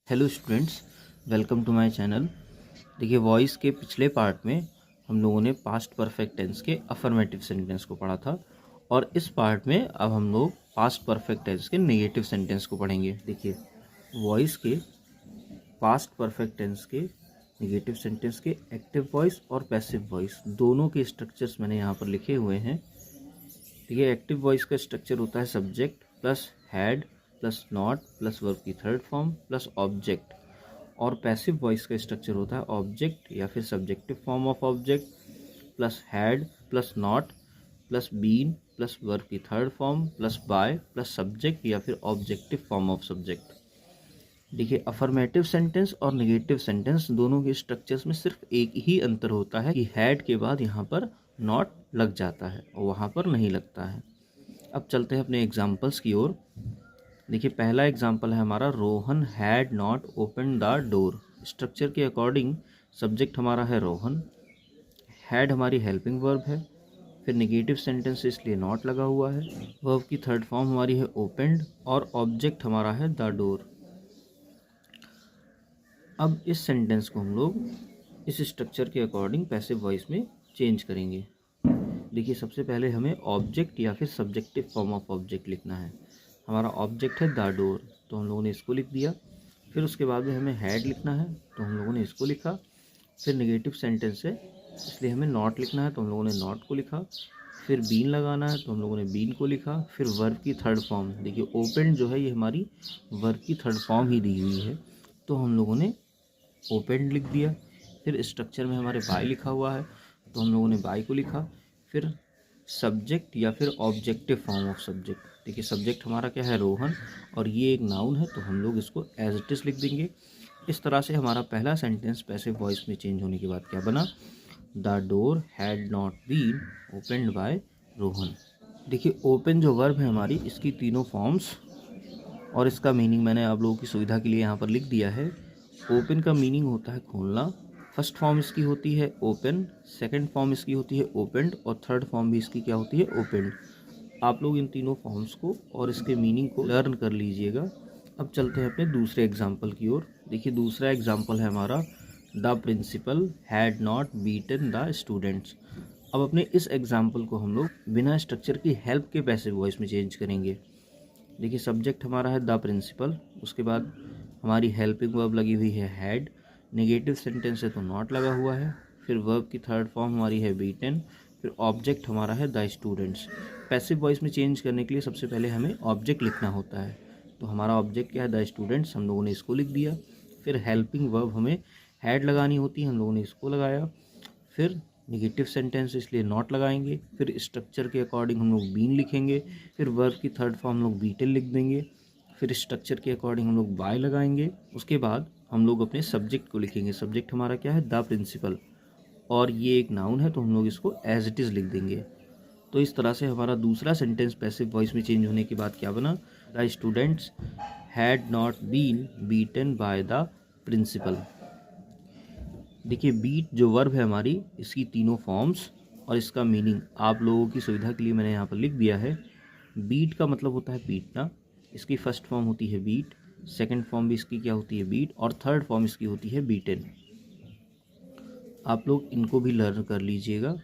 Hello students, welcome to my channel. देखिए, voice के पिछले पार्ट में हम लोगों ने पास्ट परफेक्ट टेंस के अफर्मेटिव सेंटेंस को पढ़ा था और इस पार्ट में अब हम लोग पास्ट परफेक्ट टेंस के नेगेटिव सेंटेंस को पढ़ेंगे। देखिए, वॉइस के पास्ट परफेक्ट टेंस के नेगेटिव सेंटेंस के एक्टिव वॉइस और पैसिव वॉइस दोनों के स्ट्रक्चर्स मैंने यहाँ पर लिखे हुए हैं। देखिए, एक्टिव वॉइस का स्ट्रक्चर होता है subject plus had plus not plus verb की थर्ड फॉर्म प्लस ऑब्जेक्ट, और पैसिव वॉइस का स्ट्रक्चर होता है ऑब्जेक्ट या फिर subjective form of object plus had plus not plus been plus verb की third form plus by plus subject या फिर ऑब्जेक्टिव फॉर्म ऑफ सब्जेक्ट। देखिए, अफर्मेटिव सेंटेंस और नेगेटिव सेंटेंस दोनों के स्ट्रक्चर्स में सिर्फ एक ही अंतर होता है कि हैड के बाद यहाँ पर नॉट लग जाता है और वहाँ पर नहीं लगता है। अब चलते हैं अपने एग्जाम्पल्स की ओर। देखिए, पहला एग्जाम्पल है हमारा, Rohan had not open the door. Structure के अकॉर्डिंग सब्जेक्ट हमारा है रोहन, हैड हमारी हेल्पिंग वर्ब है, फिर नेगेटिव सेंटेंस इसलिए नॉट लगा हुआ है, वर्ब की थर्ड फॉर्म हमारी है ओपेंड और ऑब्जेक्ट हमारा है द डोर। अब इस सेंटेंस को हम लोग इस स्ट्रक्चर के अकॉर्डिंग पैसिव वॉइस में चेंज करेंगे। देखिए, सबसे पहले हमें ऑब्जेक्ट या फिर सब्जेक्टिव फॉर्म ऑफ ऑब्जेक्ट लिखना है। हमारा ऑब्जेक्ट है द डोर, तो हम लोगों ने इसको लिख दिया। फिर उसके बाद में हमें हैड लिखना है, तो हम लोगों ने इसको लिखा। फिर नेगेटिव सेंटेंस है इसलिए हमें नॉट लिखना है, तो हम लोगों ने नॉट को लिखा। फिर बीन लगाना है, तो हम लोगों ने बीन को लिखा। फिर वर्ब की थर्ड फॉर्म, देखिए ओपन जो है ये हमारी वर्ब की थर्ड फॉर्म ही दी हुई है, तो हम लोगों ने ओपेंड लिख दिया। फिर स्ट्रक्चर में हमारे बाय लिखा हुआ है, तो हम लोगों ने बाय को लिखा। फिर सब्जेक्ट या फिर ऑब्जेक्टिव फॉर्म ऑफ सब्जेक्ट, देखिए सब्जेक्ट हमारा क्या है, रोहन, और ये एक नाउन है, तो हम लोग इसको एज इट इज़ लिख देंगे। इस तरह से हमारा पहला सेंटेंस पैसिव वॉइस में चेंज होने के बाद क्या बना, the door had not been opened by Rohan. देखिए, ओपन जो वर्ब है हमारी, इसकी तीनों फॉर्म्स और इसका मीनिंग मैंने आप लोगों की सुविधा के लिए यहाँ पर लिख दिया है। ओपन का मीनिंग होता है खोलना, फर्स्ट फॉर्म इसकी होती है ओपन, सेकंड फॉर्म इसकी होती है ओपेंड और थर्ड फॉर्म भी इसकी क्या होती है, ओपेंड। आप लोग इन तीनों फॉर्म्स को और इसके मीनिंग को लर्न कर लीजिएगा। अब चलते हैं अपने दूसरे एग्जाम्पल की ओर। देखिए, दूसरा एग्जाम्पल है हमारा, the principal had not beaten the students. अब अपने इस एग्जाम्पल को हम लोग बिना स्ट्रक्चर की हेल्प के पैसिव वॉइस में चेंज करेंगे। देखिए, सब्जेक्ट हमारा है द प्रिंसिपल, उसके बाद हमारी हेल्पिंग वर्ब लगी हुई है हैड, नेगेटिव सेंटेंस है तो नॉट लगा हुआ है। फिर वर्ब की थर्ड फॉर्म हमारी है बीटन, फिर ऑब्जेक्ट हमारा है द स्टूडेंट्स। पैसिव वॉइस में चेंज करने के लिए सबसे पहले हमें ऑब्जेक्ट लिखना होता है, तो हमारा ऑब्जेक्ट क्या है, द स्टूडेंट्स, हम लोगों ने इसको लिख दिया। फिर हेल्पिंग वर्ब हमें हैड लगानी होती है, हम लोगों ने इसको लगाया। फिर नेगेटिव सेंटेंस इसलिए नॉट लगाएंगे। फिर स्ट्रक्चर के अकॉर्डिंग हम लोग बीन लिखेंगे। फिर वर्ब की थर्ड फॉर्म हम लोग बीटन लिख देंगे। फिर स्ट्रक्चर के अकॉर्डिंग हम लोग बाय लगाएंगे। उसके बाद हम लोग अपने सब्जेक्ट को लिखेंगे। सब्जेक्ट हमारा क्या है, द प्रिंसिपल, और ये एक नाउन है, तो हम लोग इसको एज इट इज़ लिख देंगे। तो इस तरह से हमारा दूसरा सेंटेंस पैसिव वॉइस में चेंज होने के बाद क्या बना, the students had not been beaten by the principal. देखिए, बीट जो वर्ब है हमारी, इसकी तीनों फॉर्म्स और इसका मीनिंग आप लोगों की सुविधा के लिए मैंने यहाँ पर लिख दिया है। बीट का मतलब होता है पीटना, इसकी फर्स्ट फॉर्म होती है बीट, सेकंड फॉर्म भी इसकी क्या होती है, बीट, और थर्ड फॉर्म इसकी होती है बीटन। आप लोग इनको भी लर्न कर लीजिएगा।